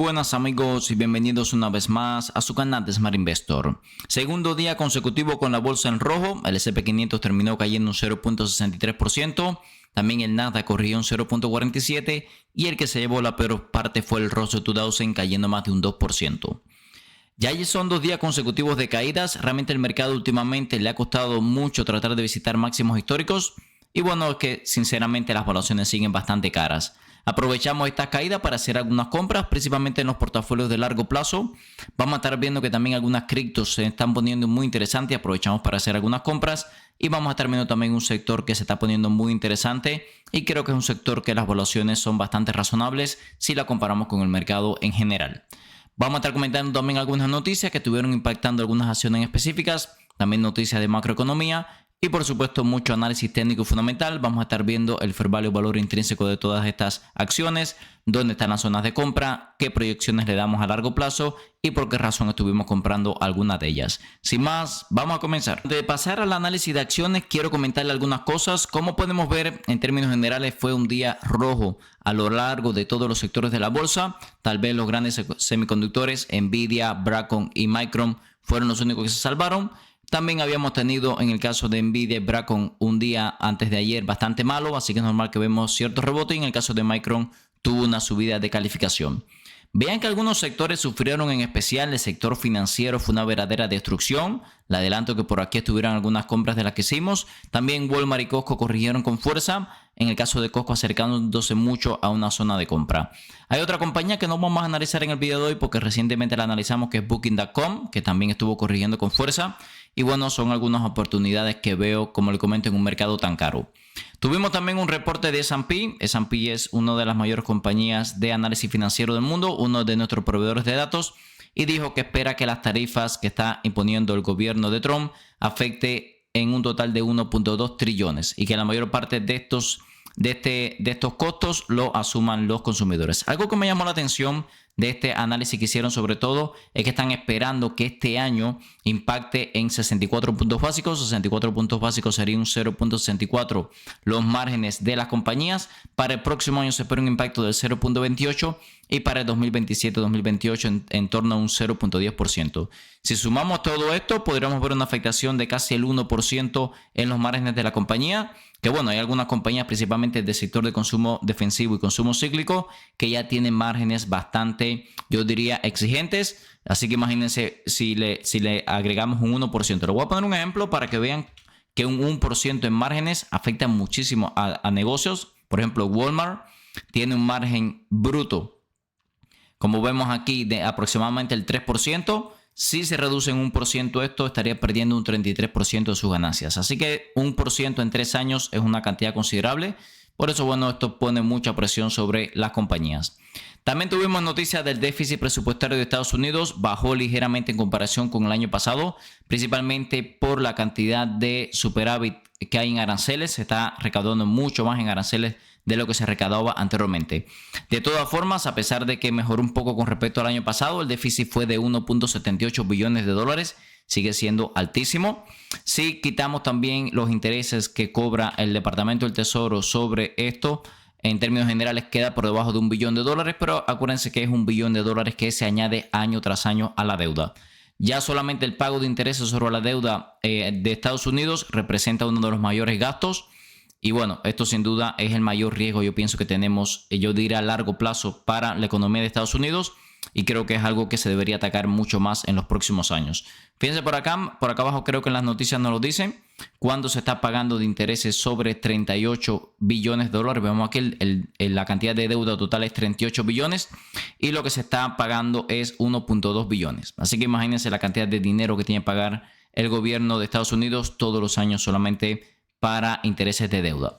buenas amigos y bienvenidos una vez más a su canal de Smart Investor. Segundo día consecutivo con la bolsa en rojo, el S&P 500 terminó cayendo un 0.63%, también el Nasdaq corrigió un 0.47% y el que se llevó la peor parte fue el Russell 2000 cayendo más de un 2%. Ya son 2 días consecutivos de caídas, realmente el mercado últimamente le ha costado mucho tratar de visitar máximos históricos y bueno, es que sinceramente las valuaciones siguen bastante caras. Aprovechamos esta caída para hacer algunas compras, principalmente en los portafolios de largo plazo. Vamos a estar viendo que también algunas criptos se están poniendo muy interesantes. Aprovechamos para hacer algunas compras y vamos a estar viendo también un sector que se está poniendo muy interesante y creo que es un sector que las valuaciones son bastante razonables si la comparamos con el mercado en general. Vamos a estar comentando también algunas noticias que estuvieron impactando algunas acciones específicas, también noticias de macroeconomía. Y por supuesto mucho análisis técnico fundamental. Vamos a estar viendo el fair value, valor intrínseco de todas estas acciones, dónde están las zonas de compra, qué proyecciones le damos a largo plazo y por qué razón estuvimos comprando algunas de ellas. Sin más, vamos a comenzar. Antes de pasar al análisis de acciones, quiero comentarle algunas cosas. Como podemos ver, en términos generales fue un día rojo a lo largo de todos los sectores de la bolsa. Tal vez los grandes semiconductores, Nvidia, Broadcom y Micron fueron los únicos que se salvaron. También habíamos tenido en el caso de Nvidia y Broadcom un día antes de ayer bastante malo, así que es normal que vemos cierto rebote y en el caso de Micron tuvo una subida de calificación. Vean que algunos sectores sufrieron, en especial el sector financiero fue una verdadera destrucción. Le adelanto que por aquí estuvieron algunas compras de las que hicimos. También Walmart y Costco corrigieron con fuerza. En el caso de Costco acercándose mucho a una zona de compra. Hay otra compañía que no vamos a analizar en el video de hoy porque recientemente la analizamos, que es Booking.com, que también estuvo corrigiendo con fuerza. Y bueno, son algunas oportunidades que veo, como le comento, en un mercado tan caro. Tuvimos también un reporte de S&P. S&P es una de las mayores compañías de análisis financiero del mundo, uno de nuestros proveedores de datos, y dijo que espera que las tarifas que está imponiendo el gobierno de Trump afecte en un total de 1.2 trillones y que la mayor parte de estos costos lo asuman los consumidores. Algo que me llamó la atención de este análisis que hicieron sobre todo es que están esperando que este año impacte en 64 puntos básicos. 64 puntos básicos sería un 0.64 los márgenes de las compañías. Para el próximo año se espera un impacto del 0.28 y para el 2027-2028 en torno a un 0.10%. Si sumamos todo esto, podríamos ver una afectación de casi el 1% en los márgenes de la compañía. Que bueno, hay algunas compañías principalmente del sector de consumo defensivo y consumo cíclico que ya tienen márgenes bastante, yo diría, exigentes. Así que imagínense si le agregamos un 1%. Le voy a poner un ejemplo para que vean que un 1% en márgenes afecta muchísimo a negocios. Por ejemplo, Walmart tiene un margen bruto, como vemos aquí, de aproximadamente el 3%. Si se reduce en 1% esto, estaría perdiendo un 33% de sus ganancias. Así que 1% en 3 años es una cantidad considerable. Por eso, bueno, esto pone mucha presión sobre las compañías. También tuvimos noticias del déficit presupuestario de Estados Unidos. Bajó ligeramente en comparación con el año pasado, principalmente por la cantidad de superávit que hay en aranceles. Se está recaudando mucho más en aranceles de lo que se recaudaba anteriormente. De todas formas, a pesar de que mejoró un poco con respecto al año pasado, el déficit fue de 1.78 billones de dólares, sigue siendo altísimo. Si quitamos también los intereses que cobra el Departamento del Tesoro sobre esto, en términos generales queda por debajo de $1 billón, pero acuérdense que es $1 billón que se añade año tras año a la deuda. Ya solamente el pago de intereses sobre la deuda de Estados Unidos representa uno de los mayores gastos. Y bueno, esto sin duda es el mayor riesgo, yo pienso, que tenemos, yo diría, a largo plazo para la economía de Estados Unidos. Y creo que es algo que se debería atacar mucho más en los próximos años. Fíjense por acá abajo, creo que en las noticias nos lo dicen. Cuando se está pagando de intereses sobre 38 billones de dólares. Vemos aquí la cantidad de deuda total es 38 billones. Y lo que se está pagando es 1.2 billones. Así que imagínense la cantidad de dinero que tiene que pagar el gobierno de Estados Unidos todos los años solamente para intereses de deuda.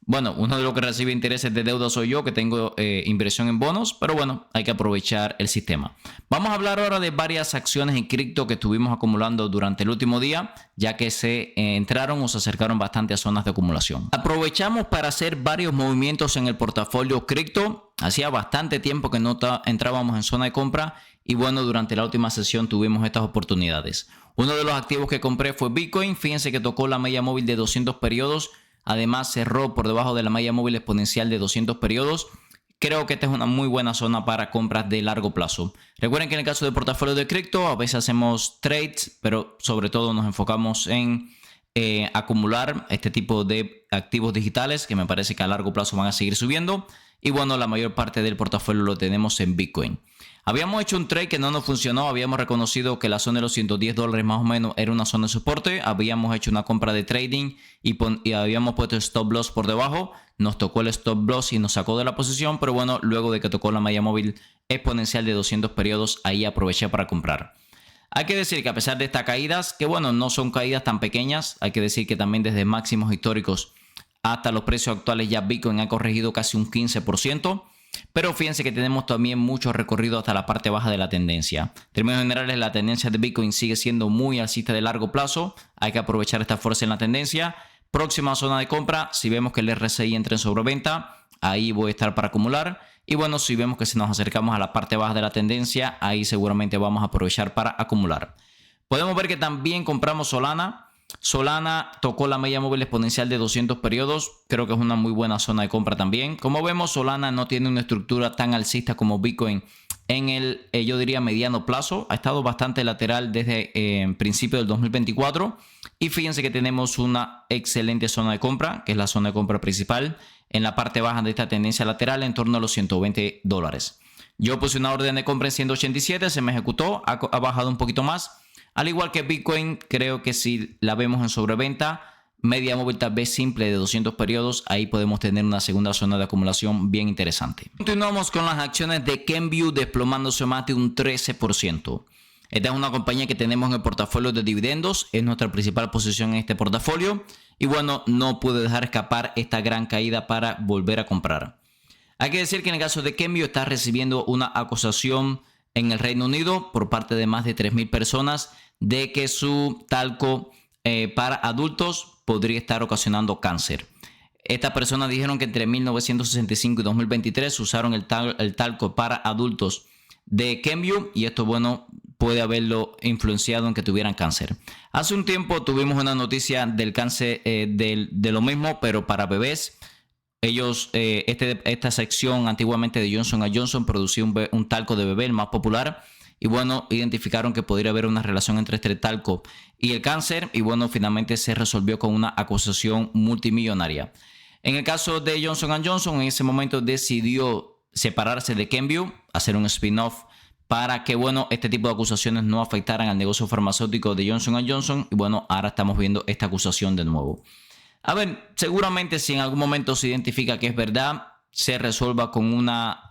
Bueno, uno de los que recibe intereses de deuda soy yo, que tengo inversión en bonos, pero bueno, hay que aprovechar el sistema. Vamos a hablar ahora de varias acciones en cripto que estuvimos acumulando durante el último día, ya que se entraron o se acercaron bastante a zonas de acumulación. Aprovechamos para hacer varios movimientos en el portafolio cripto. Hacía bastante tiempo que no entrábamos en zona de compra y bueno, durante la última sesión tuvimos estas oportunidades. Uno de los activos que compré fue Bitcoin. Fíjense que tocó la media móvil de 200 periodos. Además cerró por debajo de la media móvil exponencial de 200 periodos. creo que esta es una muy buena zona para compras de largo plazo. Recuerden que en el caso de portafolio de cripto, a veces hacemos trades, pero sobre todo nos enfocamos en acumular este tipo de activos digitales que me parece que a largo plazo van a seguir subiendo. Y bueno, la mayor parte del portafolio lo tenemos en Bitcoin. Habíamos hecho un trade que no nos funcionó. Habíamos reconocido que la zona de los $110 más o menos era una zona de soporte. Habíamos hecho una compra de trading y habíamos puesto stop loss por debajo. Nos tocó el stop loss y nos sacó de la posición. Pero bueno, luego de que tocó la media móvil exponencial de 200 periodos, ahí aproveché para comprar. Hay que decir que a pesar de estas caídas, que bueno, no son caídas tan pequeñas, hay que decir que también desde máximos históricos hasta los precios actuales ya Bitcoin ha corregido casi un 15%. Pero fíjense que tenemos también mucho recorrido hasta la parte baja de la tendencia. En términos generales, la tendencia de Bitcoin sigue siendo muy alcista de largo plazo. Hay que aprovechar esta fuerza en la tendencia. Próxima zona de compra, si vemos que el RSI entra en sobreventa, ahí voy a estar para acumular. Y bueno, si vemos que si nos acercamos a la parte baja de la tendencia, ahí seguramente vamos a aprovechar para acumular. Podemos ver que también compramos Solana. Solana tocó la media móvil exponencial de 200 periodos. Creo que es una muy buena zona de compra también. Como vemos, Solana no tiene una estructura tan alcista como Bitcoin en el, yo diría, mediano plazo. Ha estado bastante lateral desde principio del 2024. Y fíjense que tenemos una excelente zona de compra, que es la zona de compra principal, en la parte baja de esta tendencia lateral en torno a los $120. Yo puse una orden de compra en 187, se me ejecutó, ha bajado un poquito más. Al igual que Bitcoin, creo que si la vemos en sobreventa, media móvil tal vez simple de 200 periodos, ahí podemos tener una segunda zona de acumulación bien interesante. Continuamos con las acciones de Kenvue desplomándose más de un 13%. Esta es una compañía que tenemos en el portafolio de dividendos, es nuestra principal posición en este portafolio. Y bueno, no pude dejar escapar esta gran caída para volver a comprar. Hay que decir que en el caso de Kenvue está recibiendo una acusación en el Reino Unido por parte de más de 3.000 personas de que su talco para adultos podría estar ocasionando cáncer. Estas personas dijeron que entre 1965 y 2023 usaron el talco para adultos de Kenvue y esto, bueno, puede haberlo influenciado en que tuvieran cáncer. Hace un tiempo tuvimos una noticia del cáncer de lo mismo, pero para bebés. Ellos, esta sección antiguamente de Johnson & Johnson producía un talco de bebé, el más popular. Y bueno, identificaron que podría haber una relación entre este talco y el cáncer. Y bueno, finalmente se resolvió con una acusación multimillonaria. En el caso de Johnson & Johnson, en ese momento decidió separarse de Kenvue, hacer un spin-off para que, bueno, este tipo de acusaciones no afectaran al negocio farmacéutico de Johnson & Johnson. Y bueno, ahora estamos viendo esta acusación de nuevo. A ver, seguramente si en algún momento se identifica que es verdad, se resuelva con una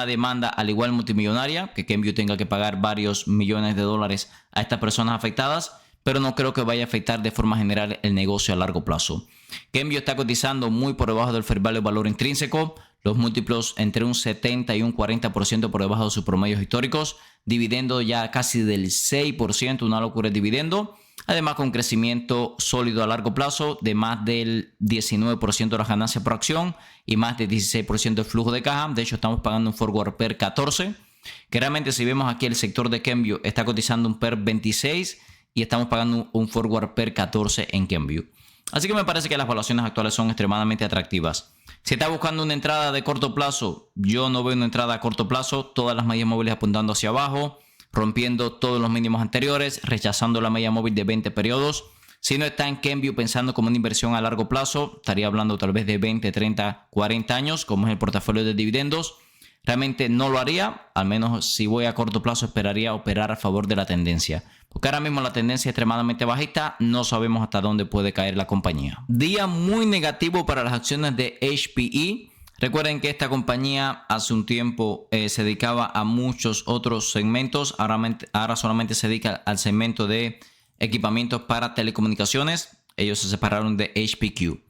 demanda al igual multimillonaria, que Kenvue tenga que pagar varios millones de dólares a estas personas afectadas, pero no creo que vaya a afectar de forma general el negocio a largo plazo. Kenvue está cotizando muy por debajo del fair value intrínseco, los múltiplos entre un 70 y un 40% por debajo de sus promedios históricos, dividendo ya casi del 6%, una locura el dividendo. Además, con crecimiento sólido a largo plazo de más del 19% de las ganancias por acción y más del 16% del flujo de caja. De hecho, estamos pagando un forward PER 14. Que realmente, si vemos aquí, el sector de Kenvue está cotizando un PER 26 y estamos pagando un forward PER 14 en Kenvue. Así que me parece que las valuaciones actuales son extremadamente atractivas. Si está buscando una entrada de corto plazo, yo no veo una entrada a corto plazo. Todas las medias móviles apuntando hacia abajo, rompiendo todos los mínimos anteriores, rechazando la media móvil de 20 periodos. Si no está en Kenvue pensando como una inversión a largo plazo, estaría hablando tal vez de 20, 30, 40 años, como es el portafolio de dividendos. Realmente no lo haría, al menos si voy a corto plazo esperaría operar a favor de la tendencia. Porque ahora mismo la tendencia es extremadamente bajista, no sabemos hasta dónde puede caer la compañía. Día muy negativo para las acciones de HPE. Recuerden que esta compañía hace un tiempo se dedicaba a muchos otros segmentos. Ahora solamente se dedica al segmento de equipamientos para telecomunicaciones. Ellos se separaron de HPQ.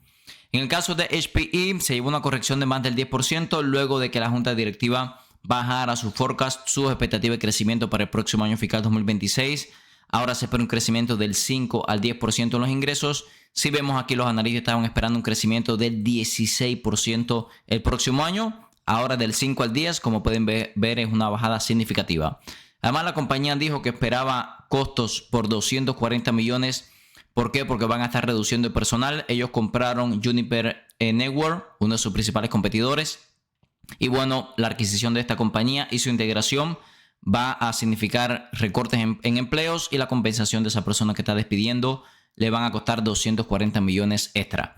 En el caso de HPE se llevó una corrección de más del 10% luego de que la junta directiva bajara su forecast, su expectativa de crecimiento para el próximo año fiscal 2026. Ahora se espera un crecimiento del 5 al 10% en los ingresos. Si vemos aquí, los analistas estaban esperando un crecimiento del 16% el próximo año. Ahora del 5 al 10, como pueden ver, es una bajada significativa. Además, la compañía dijo que esperaba costos por 240 millones. ¿Por qué? Porque van a estar reduciendo el personal. Ellos compraron Juniper Network, uno de sus principales competidores. Y bueno, la adquisición de esta compañía y su integración va a significar recortes en empleos, y la compensación de esa persona que está despidiendo le van a costar 240 millones extra.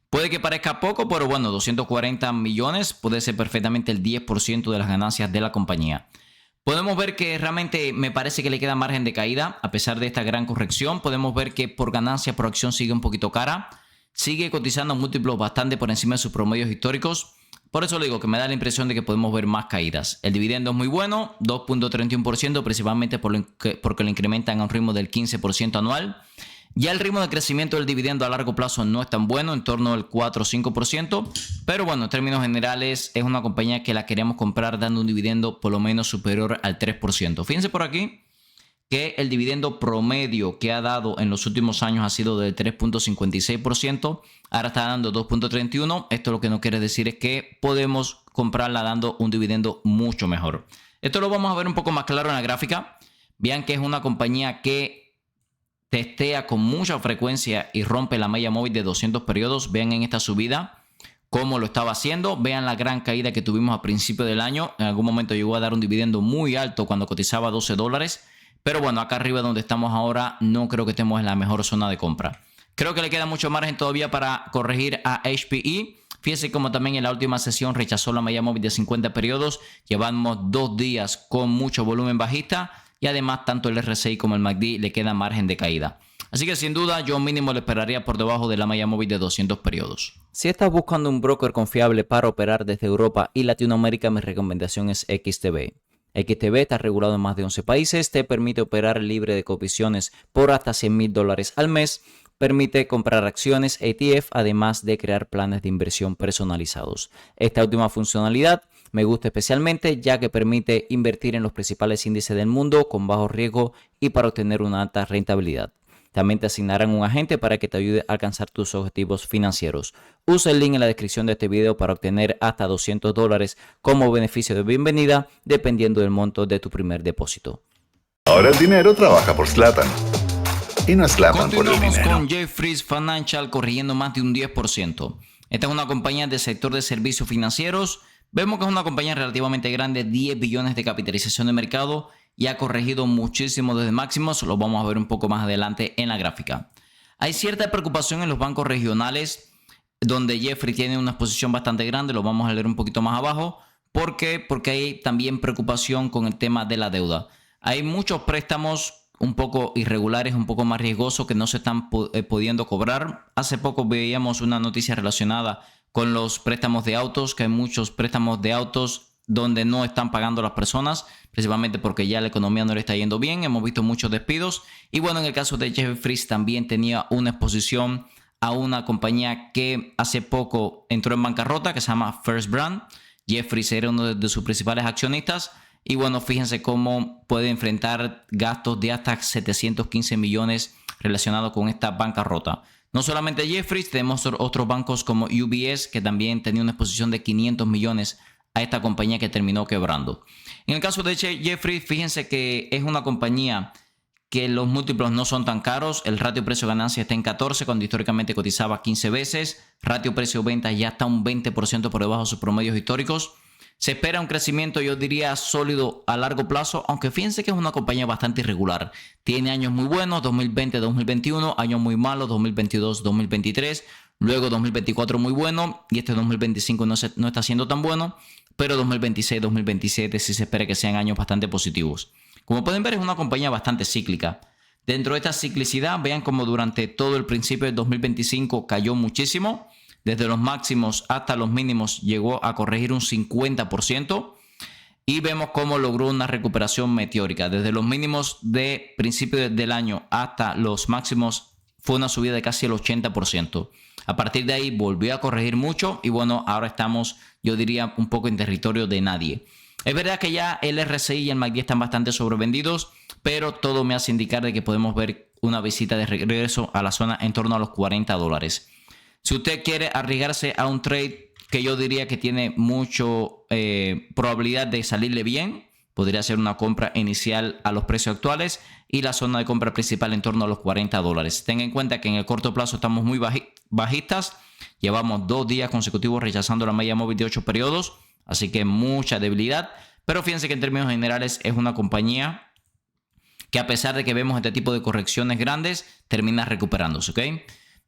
Puede que parezca poco, pero bueno, 240 millones puede ser perfectamente el 10% de las ganancias de la compañía. Podemos ver que realmente me parece que le queda margen de caída a pesar de esta gran corrección. Podemos ver que por ganancia por acción sigue un poquito cara. Sigue cotizando múltiplos bastante por encima de sus promedios históricos. Por eso le digo que me da la impresión de que podemos ver más caídas. El dividendo es muy bueno, 2.31%, principalmente porque lo incrementan a un ritmo del 15% anual. Ya el ritmo de crecimiento del dividendo a largo plazo no es tan bueno, en torno al 4 o 5%, pero bueno, en términos generales es una compañía que la queremos comprar dando un dividendo por lo menos superior al 3%. Fíjense por aquí que el dividendo promedio que ha dado en los últimos años ha sido del 3.56%, ahora está dando 2.31%. Esto lo que no quiere decir es que podemos comprarla dando un dividendo mucho mejor. Esto lo vamos a ver un poco más claro en la gráfica. Vean que es una compañía que testea con mucha frecuencia y rompe la media móvil de 200 periodos. Vean en esta subida cómo lo estaba haciendo. Vean la gran caída que tuvimos a principio del año. En algún momento llegó a dar un dividendo muy alto cuando cotizaba $12. Pero bueno, acá arriba donde estamos ahora no creo que estemos en la mejor zona de compra. Creo que le queda mucho margen todavía para corregir a HPE. Fíjense como también en la última sesión rechazó la media móvil de 50 periodos. Llevamos 2 días con mucho volumen bajista. Y además tanto el RSI como el MACD le queda margen de caída. Así que sin duda yo mínimo le esperaría por debajo de la media móvil de 200 periodos. Si estás buscando un broker confiable para operar desde Europa y Latinoamérica, mi recomendación es XTB. XTB está regulado en más de 11 países, te permite operar libre de comisiones por hasta $100,000 al mes, permite comprar acciones ETF, además de crear planes de inversión personalizados. Esta última funcionalidad me gusta especialmente ya que permite invertir en los principales índices del mundo con bajo riesgo y para obtener una alta rentabilidad. También te asignarán un agente para que te ayude a alcanzar tus objetivos financieros. Usa el link en la descripción de este video para obtener hasta $200 como beneficio de bienvenida, dependiendo del monto de tu primer depósito. Ahora el dinero trabaja por Zlatan. Y no es Zlatan por el Continuamos dinero. con Jefferies Financial corrigiendo más de un 10%. Esta es una compañía del sector de servicios financieros. Vemos que es una compañía relativamente grande, 10 billones de capitalización de mercado, y ha corregido muchísimo desde máximos. Lo vamos a ver un poco más adelante en la gráfica. Hay cierta preocupación en los bancos regionales, donde Jefferies tiene una exposición bastante grande. Lo vamos a leer un poquito más abajo. ¿Por qué? Porque hay también preocupación con el tema de la deuda. Hay muchos préstamos un poco irregulares, un poco más riesgosos que no se están pudiendo cobrar. Hace poco veíamos una noticia relacionada con los préstamos de autos, que hay muchos préstamos de autos donde no están pagando las personas, principalmente porque ya la economía no le está yendo bien. Hemos visto muchos despidos. Y bueno, en el caso de Jefferies también tenía una exposición a una compañía que hace poco entró en bancarrota, que se llama First Brand. Jefferies era uno de sus principales accionistas. Y bueno, fíjense cómo puede enfrentar gastos de hasta 715 millones relacionados con esta bancarrota. No solamente Jefferies, tenemos otros bancos como UBS, que también tenía una exposición de 500 millones a esta compañía que terminó quebrando. En el caso de Jefferies, fíjense que es una compañía que los múltiplos no son tan caros. El ratio precio-ganancia está en 14, cuando históricamente cotizaba 15 veces. Ratio precio-venta ya está un 20% por debajo de sus promedios históricos. Se espera un crecimiento, yo diría, sólido a largo plazo, aunque fíjense que es una compañía bastante irregular. Tiene años muy buenos, 2020-2021, años muy malos, 2022-2023, luego 2024 muy bueno, y este 2025 no está siendo tan bueno, pero 2026-2027 sí se espera que sean años bastante positivos. Como pueden ver, es una compañía bastante cíclica. Dentro de esta ciclicidad, vean como durante todo el principio del 2025 cayó muchísimo. Desde los máximos hasta los mínimos llegó a corregir un 50%. Y vemos cómo logró una recuperación meteórica. Desde los mínimos de principio del año hasta los máximos fue una subida de casi el 80%. A partir de ahí volvió a corregir mucho. Y bueno, ahora estamos, yo diría, un poco en territorio de nadie. Es verdad que ya el RSI y el MACD están bastante sobrevendidos, pero todo me hace indicar de que podemos ver una visita de regreso a la zona en torno a los $40. Si usted quiere arriesgarse a un trade que yo diría que tiene mucha probabilidad de salirle bien, podría ser una compra inicial a los precios actuales y la zona de compra principal en torno a los $40. Tenga en cuenta que en el corto plazo estamos muy bajistas. Llevamos 2 días consecutivos rechazando la media móvil de 8 periodos. Así que mucha debilidad. Pero fíjense que en términos generales es una compañía que a pesar de que vemos este tipo de correcciones grandes, termina recuperándose, ¿ok?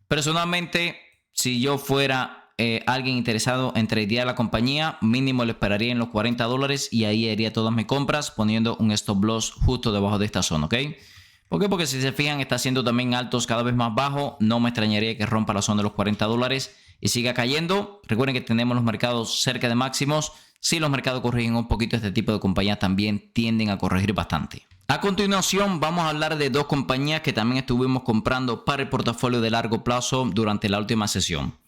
Personalmente, si yo fuera alguien interesado en tradear la compañía, mínimo lo esperaría en los $40 y ahí haría todas mis compras poniendo un stop loss justo debajo de esta zona, ¿ok? ¿Por qué? Porque si se fijan está haciendo también altos cada vez más bajo. No me extrañaría que rompa la zona de los $40 y siga cayendo. Recuerden que tenemos los mercados cerca de máximos. Si los mercados corrigen un poquito, este tipo de compañías también tienden a corregir bastante. A continuación vamos a hablar de dos compañías que también estuvimos comprando para el portafolio de largo plazo durante la última sesión.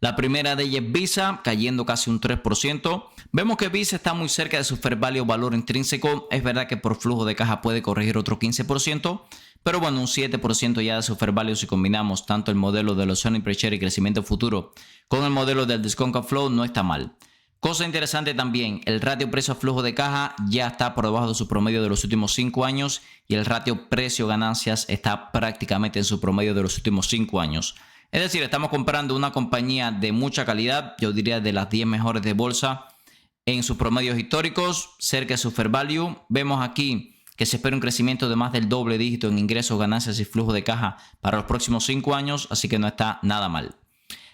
La primera de ellas es Visa, cayendo casi un 3%. Vemos que Visa está muy cerca de su fair value o valor intrínseco. Es verdad que por flujo de caja puede corregir otro 15%, pero bueno, un 7% ya de su fair value si combinamos tanto el modelo de los earnings per share y crecimiento futuro con el modelo del discount cash flow no está mal. Cosa interesante también, el ratio precio a flujo de caja ya está por debajo de su promedio de los últimos 5 años y el ratio precio ganancias está prácticamente en su promedio de los últimos 5 años. Es decir, estamos comprando una compañía de mucha calidad, yo diría de las 10 mejores de bolsa en sus promedios históricos, cerca de su fair value. Vemos aquí que se espera un crecimiento de más del doble dígito en ingresos, ganancias y flujo de caja para los próximos 5 años, así que no está nada mal.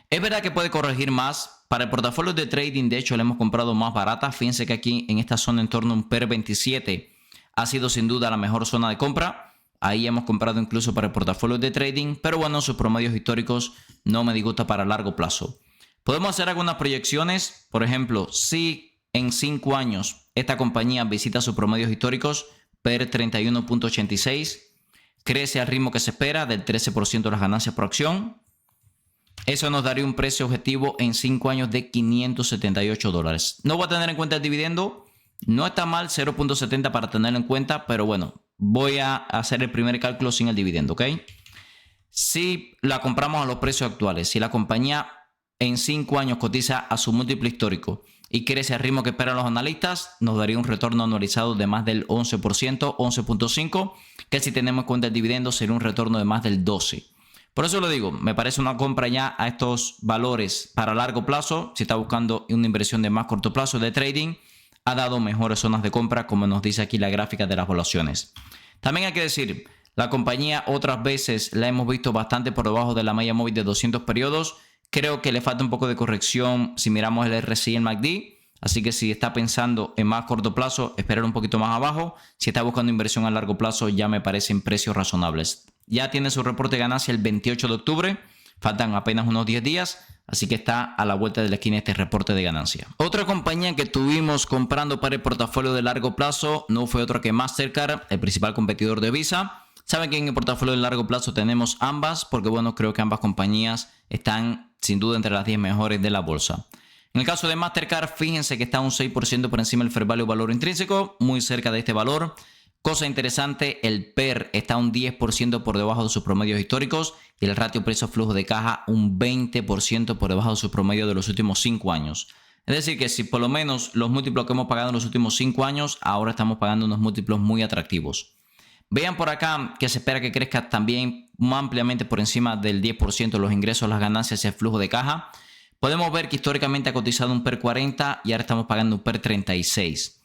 Es verdad que puede corregir más. Para el portafolio de trading, de hecho, le hemos comprado más barata. Fíjense que aquí en esta zona en torno a un PER 27 ha sido sin duda la mejor zona de compra. Ahí hemos comprado incluso para el portafolio de trading, pero bueno, sus promedios históricos no me disgusta para largo plazo. Podemos hacer algunas proyecciones. Por ejemplo, si en 5 años esta compañía visita sus promedios históricos, PER 31.86, crece al ritmo que se espera del 13% de las ganancias por acción. Eso nos daría un precio objetivo en 5 años de $578. No voy a tener en cuenta el dividendo. No está mal 0.70 para tenerlo en cuenta, pero bueno, voy a hacer el primer cálculo sin el dividendo, ¿ok? Si la compramos a los precios actuales, si la compañía en 5 años cotiza a su múltiplo histórico y crece al ritmo que esperan los analistas, nos daría un retorno anualizado de más del 11%, 11.5%, que si tenemos en cuenta el dividendo sería un retorno de más del 12%. Por eso lo digo, me parece una compra ya a estos valores para largo plazo. Si está buscando una inversión de más corto plazo de trading, ha dado mejores zonas de compra, como nos dice aquí la gráfica de las evaluaciones. También hay que decir, la compañía otras veces la hemos visto bastante por debajo de la media móvil de 200 periodos. Creo que le falta un poco de corrección si miramos el RSI y el MACD. Así que si está pensando en más corto plazo, esperar un poquito más abajo. Si está buscando inversión a largo plazo, ya me parecen precios razonables. Ya tiene su reporte de ganancia el 28 de octubre. Faltan apenas unos 10 días. Así que está a la vuelta de la esquina este reporte de ganancia. Otra compañía que tuvimos comprando para el portafolio de largo plazo no fue otra que Mastercard, el principal competidor de Visa. Saben que en el portafolio de largo plazo tenemos ambas, porque bueno, creo que ambas compañías están sin duda entre las 10 mejores de la bolsa. En el caso de Mastercard, fíjense que está un 6% por encima del fair value valor intrínseco, muy cerca de este valor. Cosa interesante, el PER está un 10% por debajo de sus promedios históricos y el ratio precio-flujo de caja un 20% por debajo de su promedio de los últimos 5 años. Es decir, que si por lo menos los múltiplos que hemos pagado en los últimos 5 años, ahora estamos pagando unos múltiplos muy atractivos. Vean por acá que se espera que crezca también ampliamente por encima del 10% los ingresos, las ganancias y el flujo de caja. Podemos ver que históricamente ha cotizado un PER 40 y ahora estamos pagando un PER 36.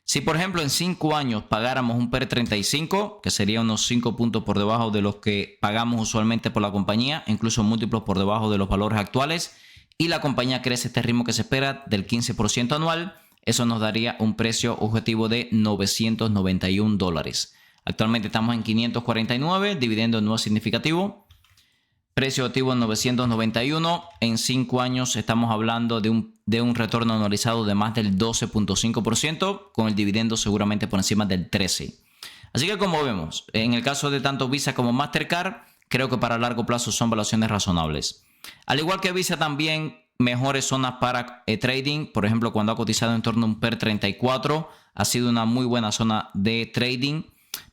Si por ejemplo en 5 años pagáramos un PER 35, que sería unos 5 puntos por debajo de los que pagamos usualmente por la compañía, incluso múltiplos por debajo de los valores actuales, y la compañía crece este ritmo que se espera del 15% anual, eso nos daría un precio objetivo de $991. Actualmente estamos en 549, dividendo no es significativo. Precio objetivo en 991. En 5 años estamos hablando de un retorno anualizado de más del 12.5%, con el dividendo seguramente por encima del 13%. Así que como vemos, en el caso de tanto Visa como Mastercard, creo que para largo plazo son valuaciones razonables. Al igual que Visa también mejores zonas para trading. Por ejemplo, cuando ha cotizado en torno a un PER 34, ha sido una muy buena zona de trading.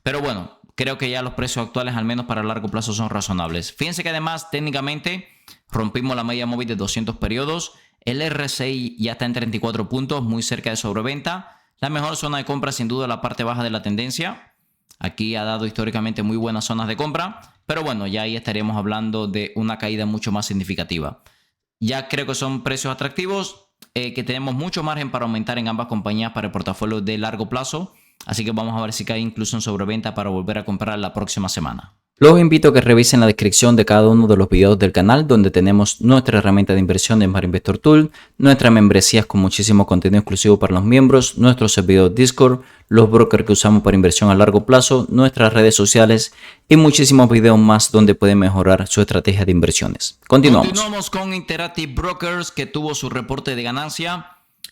Pero bueno, creo que ya los precios actuales, al menos para largo plazo, son razonables. Fíjense que además, técnicamente, rompimos la media móvil de 200 periodos. El RSI ya está en 34 puntos, muy cerca de sobreventa. La mejor zona de compra, sin duda, la parte baja de la tendencia. Aquí ha dado históricamente muy buenas zonas de compra. Pero bueno, ya ahí estaríamos hablando de una caída mucho más significativa. Ya creo que son precios atractivos. que tenemos mucho margen para aumentar en ambas compañías para el portafolio de largo plazo. Así que vamos a ver si cae incluso en sobreventa para volver a comprar la próxima semana. Los invito a que revisen la descripción de cada uno de los videos del canal, donde tenemos nuestra herramienta de inversión de Smart Investor Tool, nuestras membresías con muchísimo contenido exclusivo para los miembros, nuestro servidor Discord, los brokers que usamos para inversión a largo plazo, nuestras redes sociales y muchísimos videos más donde pueden mejorar su estrategia de inversiones. Continuamos con Interactive Brokers, que tuvo su reporte de ganancia.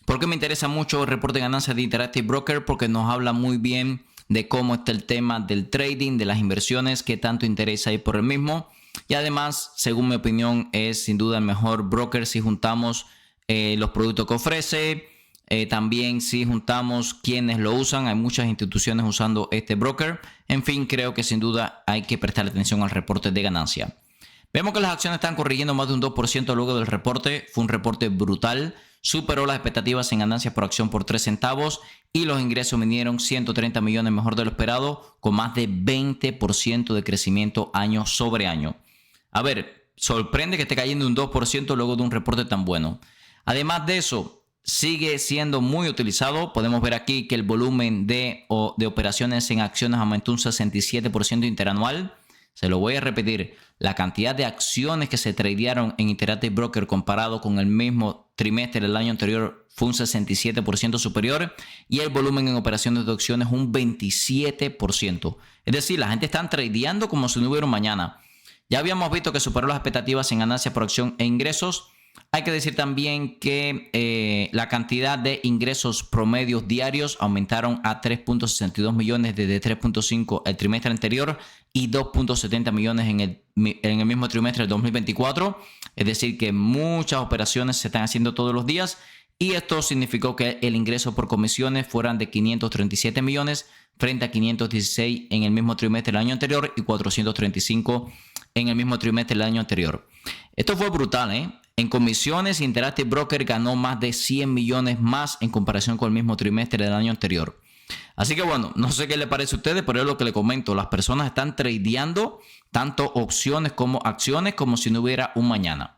¿Por qué me interesa mucho el reporte de ganancias de Interactive Broker? Porque nos habla muy bien de cómo está el tema del trading, de las inversiones, qué tanto interés hay por el mismo. Y además, según mi opinión, es sin duda el mejor broker si juntamos los productos que ofrece. También si juntamos quienes lo usan. Hay muchas instituciones usando este broker. En fin, creo que sin duda hay que prestar atención al reporte de ganancia. Vemos que las acciones están corrigiendo más de un 2% luego del reporte. Fue un reporte brutal. Superó las expectativas en ganancias por acción por 3 centavos y los ingresos vinieron 130 millones mejor de lo esperado, con más de 20% de crecimiento año sobre año. A ver, sorprende que esté cayendo un 2% luego de un reporte tan bueno. Además de eso, sigue siendo muy utilizado. Podemos ver aquí que el volumen de operaciones en acciones aumentó un 67% interanual. Se lo voy a repetir, la cantidad de acciones que se tradearon en Interactive Broker comparado con el mismo trimestre del año anterior fue un 67% superior y el volumen en operaciones de acciones un 27%. Es decir, la gente está tradeando como si no hubiera un mañana. Ya habíamos visto que superó las expectativas en ganancias por acción e ingresos. Hay que decir también que la cantidad de ingresos promedios diarios aumentaron a 3.62 millones desde 3.5 el trimestre anterior y 2.70 millones en el mismo trimestre del 2024. Es decir, que muchas operaciones se están haciendo todos los días y esto significó que el ingreso por comisiones fueran de 537 millones frente a 516 en el mismo trimestre del año anterior y 435 en el mismo trimestre del año anterior. Esto fue brutal, ¿eh? En comisiones, Interactive Broker ganó más de 100 millones más en comparación con el mismo trimestre del año anterior. Así que bueno, no sé qué le parece a ustedes, pero es lo que le comento. Las personas están tradeando tanto opciones como acciones como si no hubiera un mañana.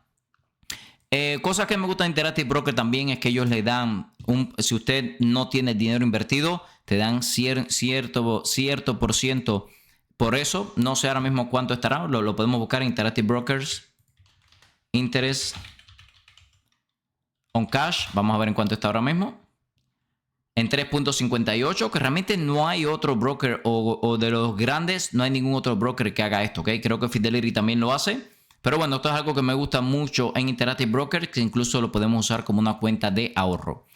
Cosas que me gusta de Interactive Broker también es que ellos le dan, si usted no tiene dinero invertido, te dan cierto por ciento por eso. No sé ahora mismo cuánto estará, lo podemos buscar en Interactive Brokers. Interest on cash, vamos a ver en cuánto está ahora mismo. En 3.58, que realmente no hay otro broker o de los grandes, no hay ningún otro broker que haga esto, ¿ok? Creo que Fidelity también lo hace. Pero bueno, esto es algo que me gusta mucho en Interactive Broker, que incluso lo podemos usar como una cuenta de ahorro.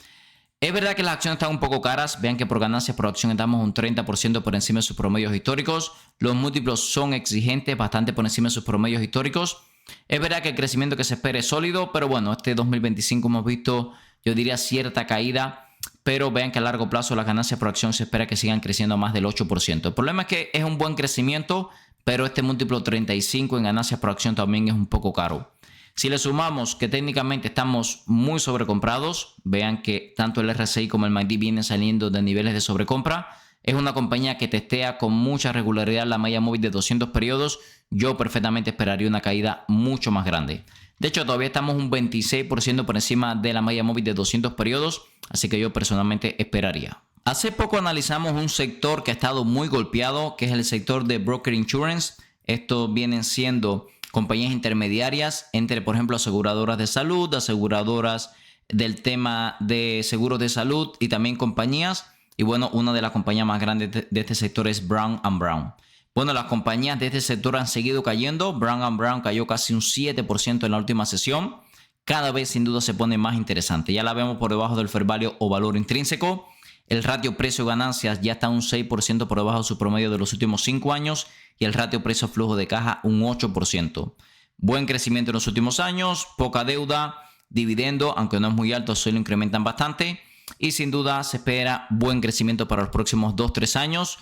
Es verdad que las acciones están un poco caras. Vean que por ganancias por acción estamos un 30% por encima de sus promedios históricos. Los múltiplos son exigentes, bastante por encima de sus promedios históricos. Es verdad que el crecimiento que se espera es sólido, pero bueno, este 2025 hemos visto, yo diría, cierta caída. Pero vean que a largo plazo las ganancias por acción se espera que sigan creciendo a más del 8%. El problema es que es un buen crecimiento, pero este múltiplo 35 en ganancias por acción también es un poco caro. Si le sumamos que técnicamente estamos muy sobrecomprados, vean que tanto el RSI como el MACD vienen saliendo de niveles de sobrecompra. Es una compañía que testea con mucha regularidad la media móvil de 200 periodos. Yo perfectamente esperaría una caída mucho más grande. De hecho, todavía estamos un 26% por encima de la media móvil de 200 periodos, así que yo personalmente esperaría. Hace poco analizamos un sector que ha estado muy golpeado, que es el sector de broker insurance. Estos vienen siendo compañías intermediarias entre, por ejemplo, aseguradoras de salud, aseguradoras del tema de seguros de salud y también compañías. Y bueno, una de las compañías más grandes de este sector es Brown & Brown. Bueno, las compañías de este sector han seguido cayendo. Brown & Brown cayó casi un 7% en la última sesión. Cada vez sin duda se pone más interesante. Ya la vemos por debajo del fair value o valor intrínseco. El ratio precio-ganancias ya está un 6% por debajo de su promedio de los últimos 5 años. Y el ratio precio-flujo de caja un 8%. Buen crecimiento en los últimos años, poca deuda, dividendo, aunque no es muy alto, solo incrementan bastante. Y sin duda se espera buen crecimiento para los próximos 2-3 años.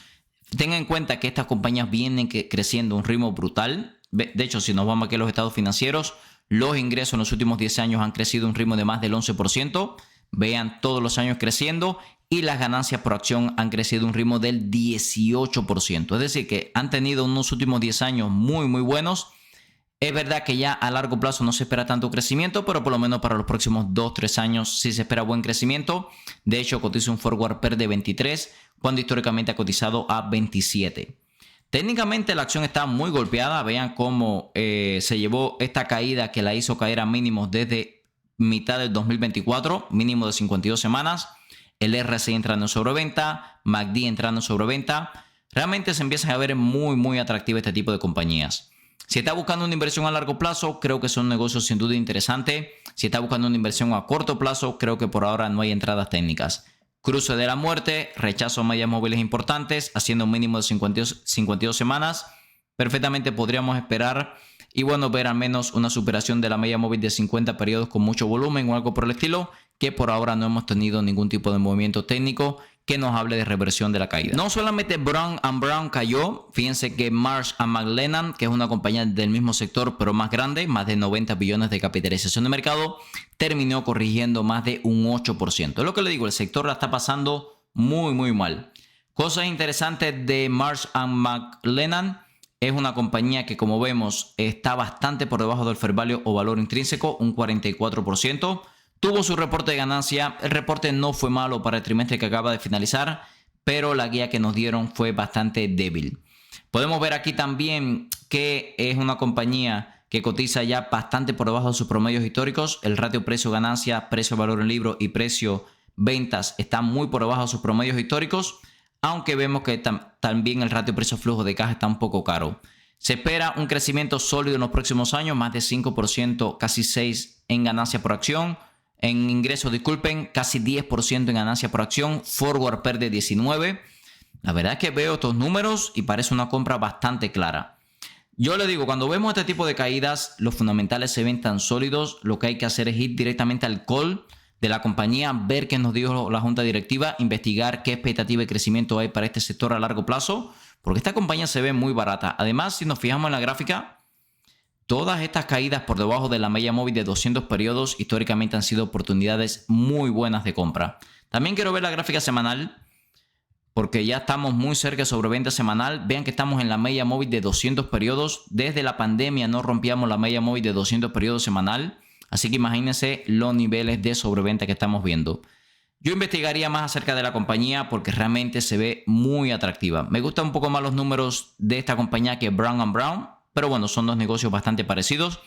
Tengan en cuenta que estas compañías vienen creciendo a un ritmo brutal. De hecho, si nos vamos aquí a los estados financieros, los ingresos en los últimos 10 años han crecido a un ritmo de más del 11%. Vean todos los años creciendo. Y las ganancias por acción han crecido a un ritmo del 18%. Es decir, que han tenido unos últimos 10 años muy, muy buenos. Es verdad que ya a largo plazo no se espera tanto crecimiento, pero por lo menos para los próximos 2-3 años sí se espera buen crecimiento. De hecho, cotiza un forward PER de 23, cuando históricamente ha cotizado a 27. Técnicamente la acción está muy golpeada. Vean cómo se llevó esta caída que la hizo caer a mínimos desde mitad del 2024, mínimo de 52 semanas. El RSI entrando en sobreventa, MACD entrando en sobreventa. Realmente se empiezan a ver muy atractivas este tipo de compañías. Si está buscando una inversión a largo plazo, creo que son negocios sin duda interesantes. Si está buscando una inversión a corto plazo, creo que por ahora no hay entradas técnicas. Cruce de la muerte, rechazo a medias móviles importantes, haciendo un mínimo de 52 semanas. Perfectamente podríamos esperar y bueno, ver al menos una superación de la media móvil de 50 periodos con mucho volumen o algo por el estilo, que por ahora no hemos tenido ningún tipo de movimiento técnico que nos hable de reversión de la caída. No solamente Brown & Brown cayó, fíjense que Marsh & McLennan, que es una compañía del mismo sector pero más grande, más de 90 billones de capitalización de mercado, terminó corrigiendo más de un 8%. Es lo que le digo, el sector la está pasando muy mal. Cosas interesantes de Marsh & McLennan, es una compañía que, como vemos, está bastante por debajo del fair value o valor intrínseco, un 44%. Tuvo su reporte de ganancia. El reporte no fue malo para el trimestre que acaba de finalizar, pero la guía que nos dieron fue bastante débil. Podemos ver aquí también que es una compañía que cotiza ya bastante por debajo de sus promedios históricos. El ratio precio-ganancia, precio-valor en libro y precio-ventas están muy por debajo de sus promedios históricos, aunque vemos que también el ratio precio-flujo de caja está un poco caro. Se espera un crecimiento sólido en los próximos años, más de 5%, casi 6% en ganancia por acción. En ingresos, disculpen, casi 10% en ganancia por acción, forward PER de 19. La verdad es que veo estos números y parece una compra bastante clara. Yo le digo, cuando vemos este tipo de caídas, los fundamentales se ven tan sólidos, lo que hay que hacer es ir directamente al call de la compañía, ver qué nos dijo la junta directiva, investigar qué expectativa de crecimiento hay para este sector a largo plazo, porque esta compañía se ve muy barata. Además, si nos fijamos en la gráfica, todas estas caídas por debajo de la media móvil de 200 periodos históricamente han sido oportunidades muy buenas de compra. También quiero ver la gráfica semanal, porque ya estamos muy cerca de sobreventa semanal. Vean que estamos en la media móvil de 200 periodos. Desde la pandemia no rompíamos la media móvil de 200 periodos semanal. Así que imagínense los niveles de sobreventa que estamos viendo. Yo investigaría más acerca de la compañía porque realmente se ve muy atractiva. Me gustan un poco más los números de esta compañía que Brown & Brown. Pero bueno, son dos negocios bastante parecidos.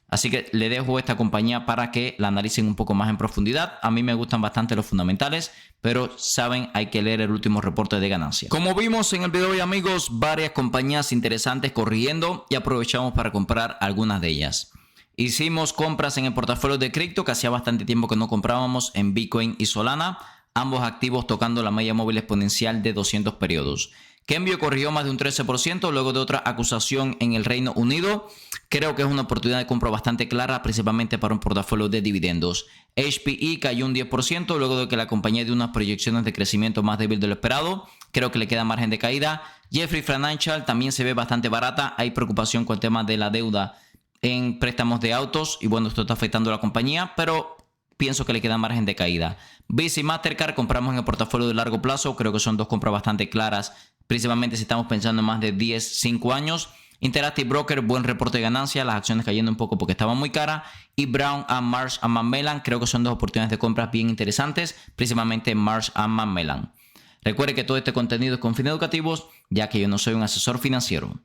Así que le dejo esta compañía para que la analicen un poco más en profundidad. A mí me gustan bastante los fundamentales, pero saben, hay que leer el último reporte de ganancia. Como vimos en el video de hoy, amigos, varias compañías interesantes corriendo y aprovechamos para comprar algunas de ellas. Hicimos compras en el portafolio de cripto que hacía bastante tiempo que no comprábamos en Bitcoin y Solana, ambos activos tocando la media móvil exponencial de 200 periodos. Cambio corrigió más de un 13% luego de otra acusación en el Reino Unido. Creo que es una oportunidad de compra bastante clara, principalmente para un portafolio de dividendos. HPE cayó un 10% luego de que la compañía dio unas proyecciones de crecimiento más débil de lo esperado. Creo que le queda margen de caída. Jefferies Financial también se ve bastante barata. Hay preocupación con el tema de la deuda en préstamos de autos y bueno, esto está afectando a la compañía, pero pienso que le queda margen de caída. Visa y Mastercard compramos en el portafolio de largo plazo. Creo que son dos compras bastante claras, principalmente si estamos pensando en más de 5 años. Interactive Brokers, buen reporte de ganancia, las acciones cayendo un poco porque estaban muy caras. Y Brown & Marsh & McLennan, creo que son dos oportunidades de compras bien interesantes, principalmente Marsh & McLennan. Recuerde que todo este contenido es con fines educativos, ya que yo no soy un asesor financiero.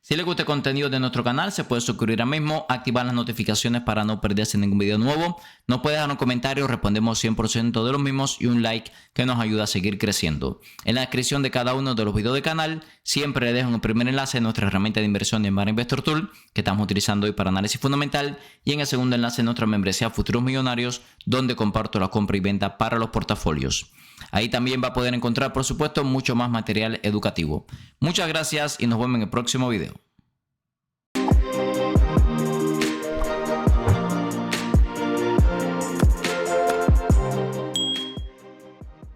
Si les gusta el contenido de nuestro canal, se puede suscribir ahora mismo, activar las notificaciones para no perderse ningún video nuevo. Nos puede dejar un comentario, respondemos 100% de los mismos y un like que nos ayuda a seguir creciendo. En la descripción de cada uno de los videos del canal, siempre les dejo en el primer enlace de nuestra herramienta de inversión en Bar Investor Tool, que estamos utilizando hoy para análisis fundamental, y en el segundo enlace nuestra membresía Futuros Millonarios, donde comparto la compra y venta para los portafolios. Ahí también va a poder encontrar, por supuesto, mucho más material educativo. Muchas gracias y nos vemos en el próximo video.